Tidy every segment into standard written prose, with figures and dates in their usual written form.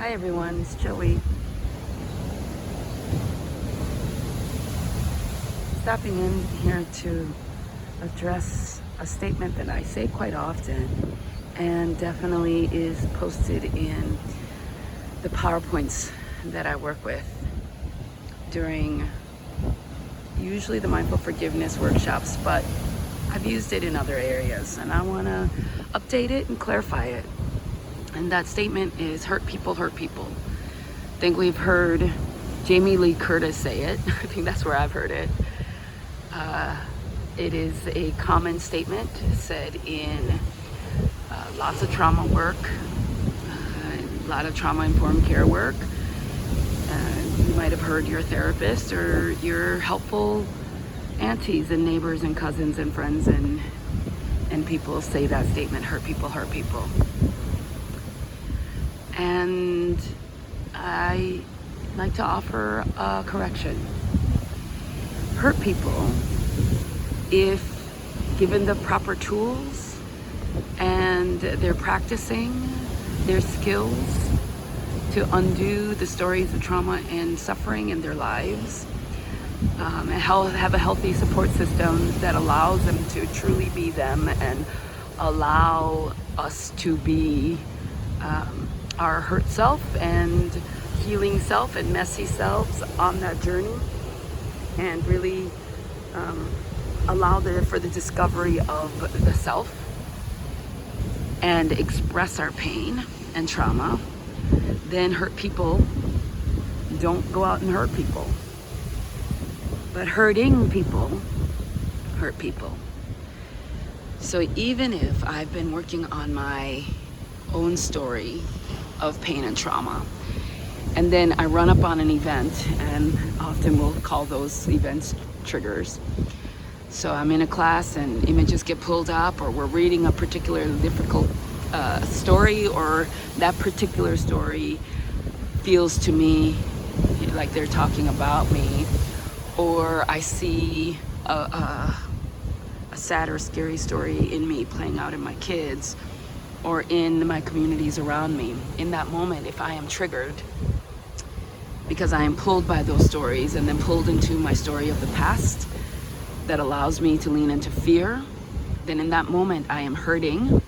Hi everyone, it's Joey. Stopping in here to address a statement that I say quite often and definitely is posted in the PowerPoints that I work with during usually the mindful forgiveness workshops, but I've used it in other areas and I want to update it and clarify it. And that statement is hurt people hurt people. I think we've heard Jamie Lee Curtis say it. I think that's where I've heard it. It is a common statement said in lots of trauma work, a lot of trauma-informed care work. You might have heard your therapist or your helpful aunties and neighbors and cousins and friends and people say that statement, hurt people hurt people. And I like to offer a correction. Hurt people, if given the proper tools and they're practicing their skills to undo the stories of trauma and suffering in their lives, and have a healthy support system that allows them to truly be them and allow us to be our hurt self and healing self and messy selves on that journey, and really allow for the discovery of the self and express our pain and trauma. Then hurt people don't go out and hurt people, but hurting people hurt people. So even if I've been working on my own story of pain and trauma, and then I run up on an event, and often we'll call those events triggers. So I'm in a class and images get pulled up, or we're reading a particularly difficult story, or that particular story feels to me like they're talking about me, or I see a sad or scary story in me playing out in my kids or in my communities around me. In that moment, if I am triggered because I am pulled by those stories and then pulled into my story of the past that allows me to lean into fear, then in that moment I am hurting,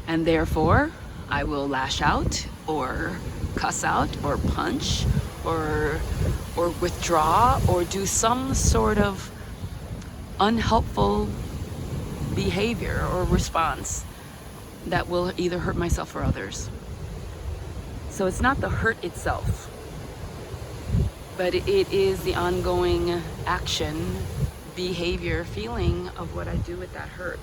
and therefore I will lash out or cuss out or punch or withdraw or do some sort of unhelpful behavior or response that will either hurt myself or others. So it's not the hurt itself, but it is the ongoing action, behavior, feeling of what I do with that hurt.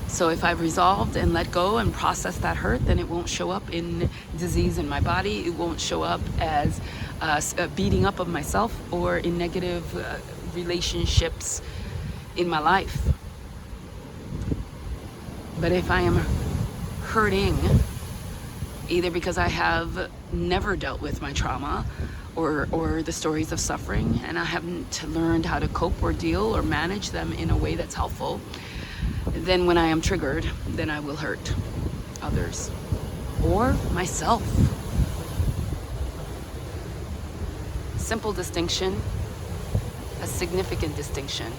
So if I've resolved and let go and processed that hurt, then it won't show up in disease in my body. It won't show up as a beating up of myself or in negative relationships in my life. But if I am hurting, either because I have never dealt with my trauma or the stories of suffering, and I haven't learned how to cope or deal or manage them in a way that's helpful, then when I am triggered, then I will hurt others or myself. Simple distinction, a significant distinction.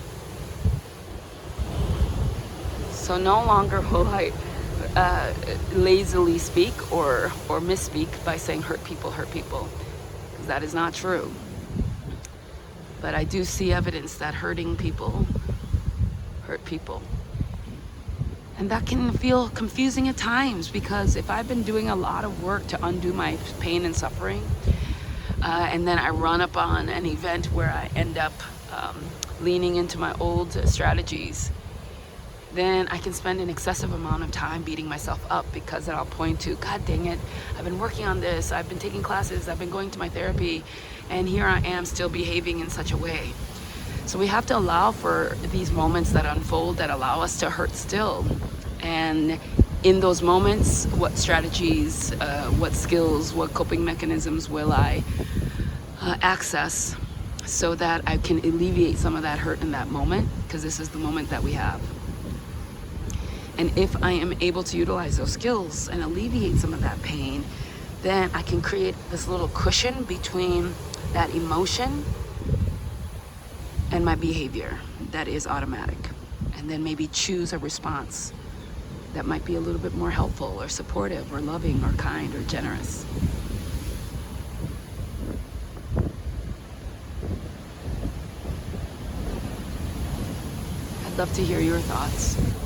So no longer will I lazily speak or misspeak by saying hurt people, because that is not true. But I do see evidence that hurting people hurt people. And that can feel confusing at times, because if I've been doing a lot of work to undo my pain and suffering, and then I run up on an event where I end up leaning into my old strategies, then I can spend an excessive amount of time beating myself up, because then I'll point to, God dang it, I've been working on this, I've been taking classes, I've been going to my therapy, and here I am still behaving in such a way. So we have to allow for these moments that unfold that allow us to hurt still. And in those moments, what strategies, what skills, what coping mechanisms will I access so that I can alleviate some of that hurt in that moment, because this is the moment that we have. And if I am able to utilize those skills and alleviate some of that pain, then I can create this little cushion between that emotion and my behavior that is automatic. And then maybe choose a response that might be a little bit more helpful or supportive or loving or kind or generous. I'd love to hear your thoughts.